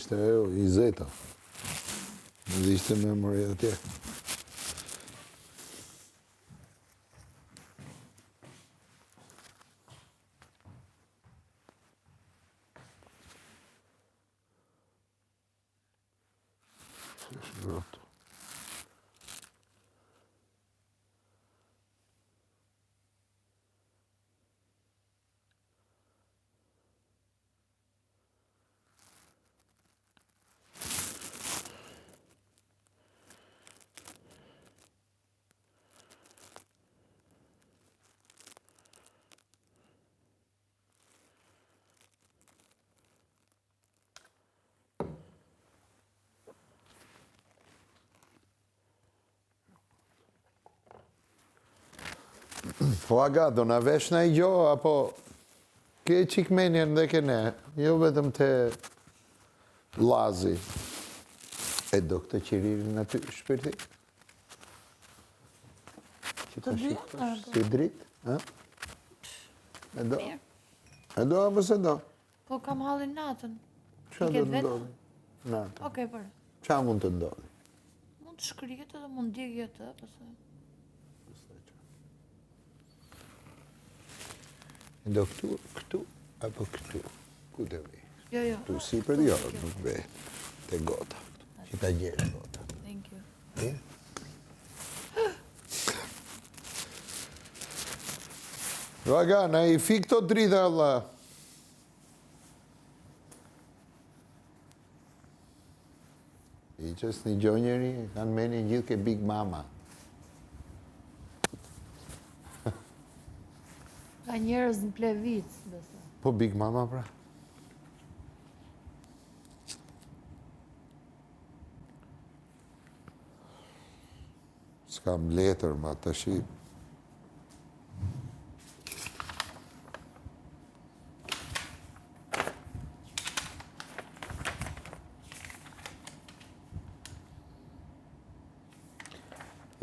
ishte ajo, i zeta. Dhe ishte me mërë atje. Po aga, do në vesh në i gjo, apo ke qikmenjen dhe ke ne, jo vetëm të lazi. E do këtë qiririn në ty shpirti? Të dy? Si drit? E do? E do apo se do? Po kam hallin natën. Qa do të ndodhi? Natën. Okej, për. Qa mund të ndodhi? Mund të shkrijet edhe mund djegje të, pëse... Do këtu, apo këtu? Ku të vi? Jo. Tu si për jo, nuk be. Te gota. Që ta gjerë gota. Thank you. Vaga, na i fi këto drita, Allah. I qës një gjonjeri, kanë meni gjithë ke Big Mama. Ka njerëz në Plevic, besa. Po Big Mama, pra? S'kam letër, ma të shi.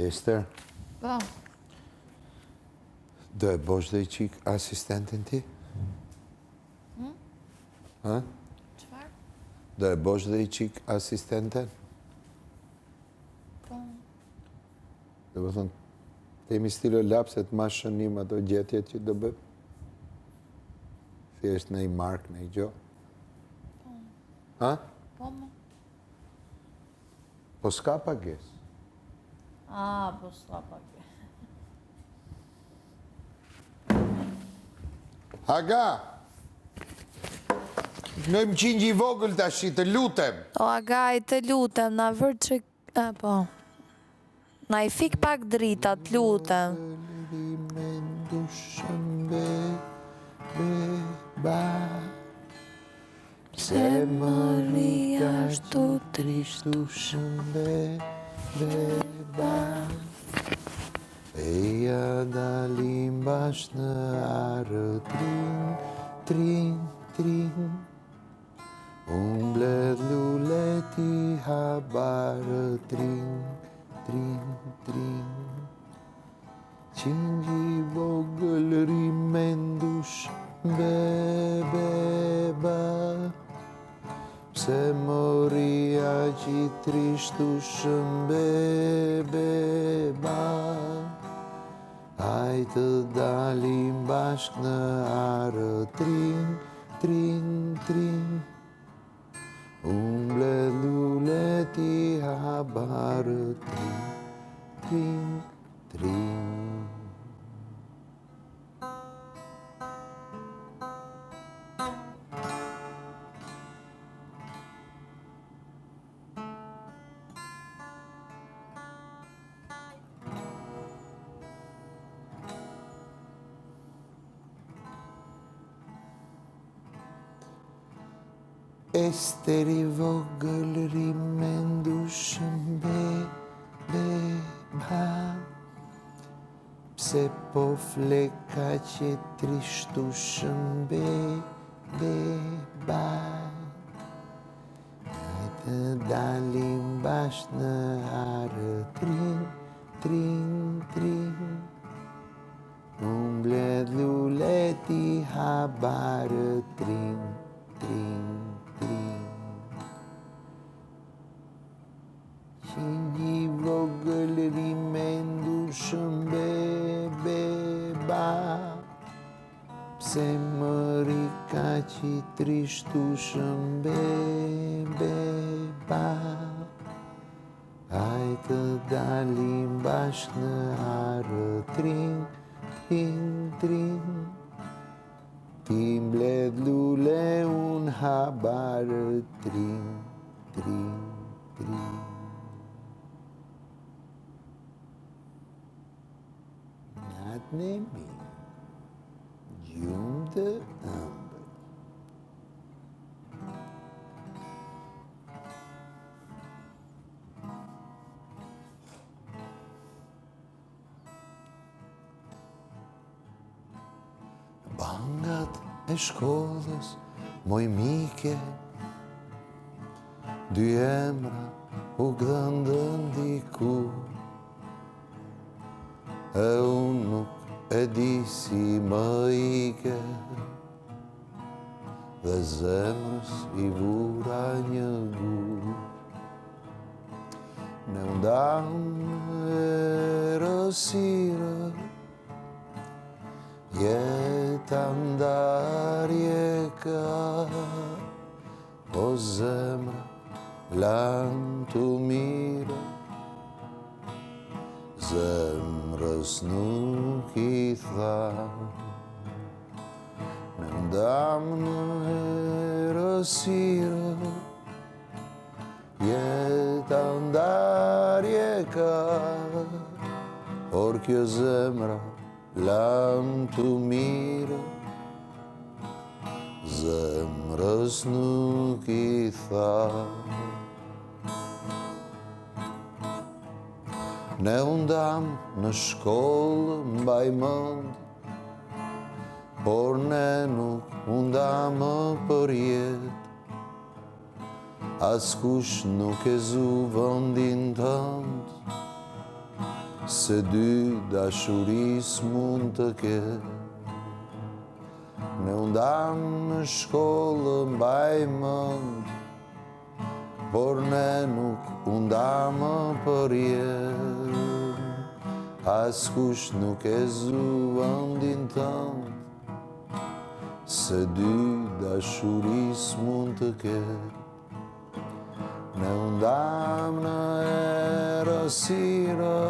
Ester? Po. Do e bosh dhe i qik asistentin ti? Ha? Qfar? Do e bosh dhe i qik asistenten? Po. Dhe më thonë, temi stilo lapset ma shënim ato gjetjet që do bëp? Thjesht në i mark, në i gjo? Po. Ha? Po, më. Po s'ka pages? Po s'ka pages. Haga! Në më qingji vogël të ashtë, të lutem. O, Agaj, të lutem, na vërë që... po. Na i fik pak drita, të lutem. Se më rria shtu trishtu shëmbe, beba. Eja dalim bash në arë, trin, unë bledh luleti habarë, trin, qingji vogël rimendush, beba. Pse moria që trishtush, beba. Hajtë dalim bashk në arë, trin, unë bledh luleti habarë, trin. Esteri vogël rimendush, beba. Pse po fleka që trishtush, beba. Hajtë dalim bash në arë, trin, unë bledh luleti habarë, trin. Qingi vogël rimendushëm beba, pse më rika që i trishtushëm beba. Hajtë dalim bashk në arë trin, trin, trin. Ti mbledh lule unë habarë trin, trin, trin. Natën e mirë, gjumë të ëmbël. Bangat e shkollës, moj mike, dy emra u gdhëndën diku, e unë nuk e di si më ike, dhe zemrës i vura një gur. Ne undanë e rësirë, jeta ndarje ka, o zemra lanë të mire, zemrës nuk i tha. Në ndamë në erësirë, jeta ndarje ka, por kjo zemra lanë të mire, zemrës nuk i tha. Ne undam në shkollë mbaj mënd, por ne nuk undam për jetë. Askush nuk e zu vëndin tënd, se dy dashuris mund të ketë. Ne undam në shkollë mbaj mënd, por ne nuk undam për jetë. Askush nuk e zu vëndin tënd, se dy dashuris mund të ketë. Ne undam në erësirë,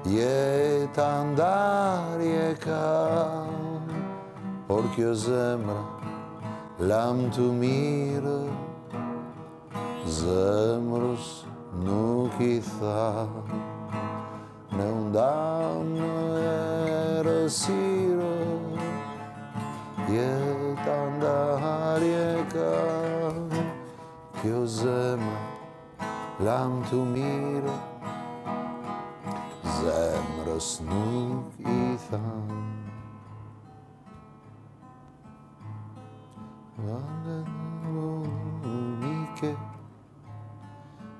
jeta ndarje ka, por kjo zemra lam të mirë, zemrës nuk i tha. Ne undam në erësirë, jeta ndarje ka, kjo zemra lam të mirë, zemrës nuk i tha. Unike,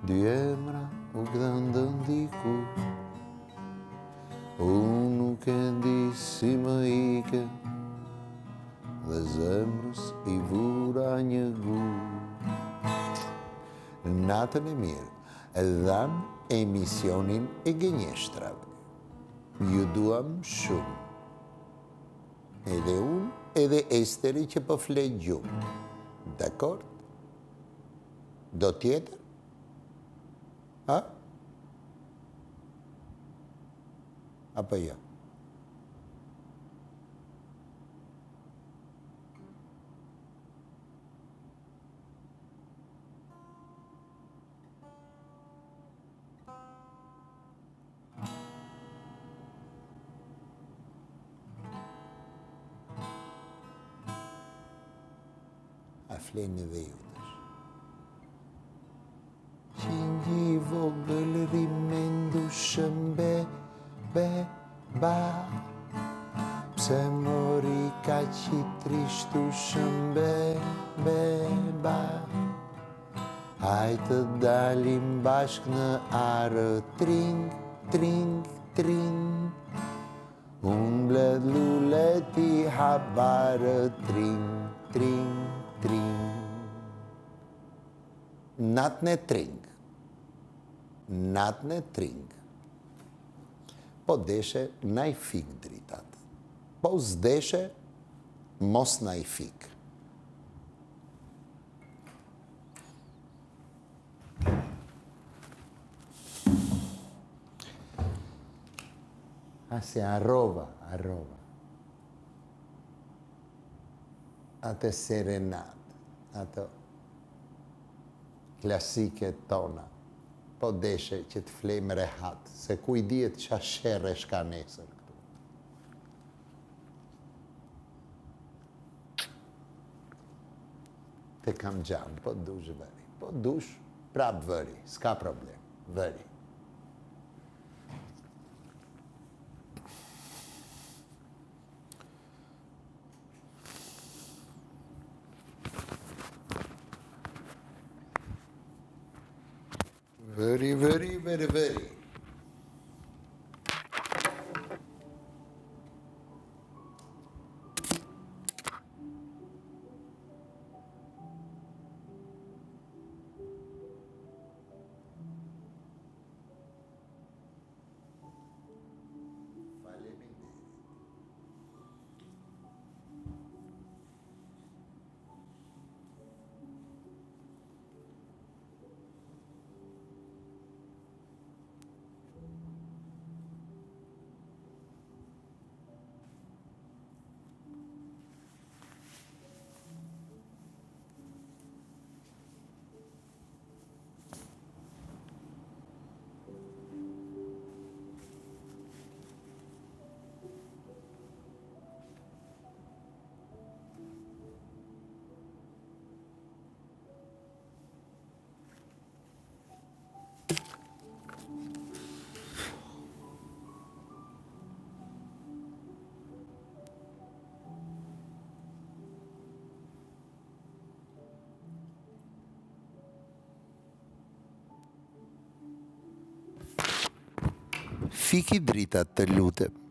dy emra u gdhëndën diku, unë nuk e di si më ike, dhe zemrës i vura një gur. Natën e mirë, e dham emisionin e gënjeshtrave. Ju duam shumë. Edhe unë, edhe Esteri që po flet gjumë. Dakor? Do tjetër? Ha? Apo jo? A fleni dhe ju tash. Qingi vogël rimendushëm beba, pse mori ka që trishtushëm beba. Hajtë dalim bashk në arë tring, tring, tring. Unë mbledh lule ti habarë tring, tring, tring. Natën e tring. natën e tring. Po deshe, na i fik dritat. Po s'deshe, mos na i fik. Asi arrova. Atë serenat, ato klasike tona, po deshe që të flejmë rehat, se ku i dihet qa sherre shka nesër këtu. Te kam gjanë, po dush vëri, po dush prap vëri, s'ka problem, vëri. Vëri. Fiki dritat, të lutem.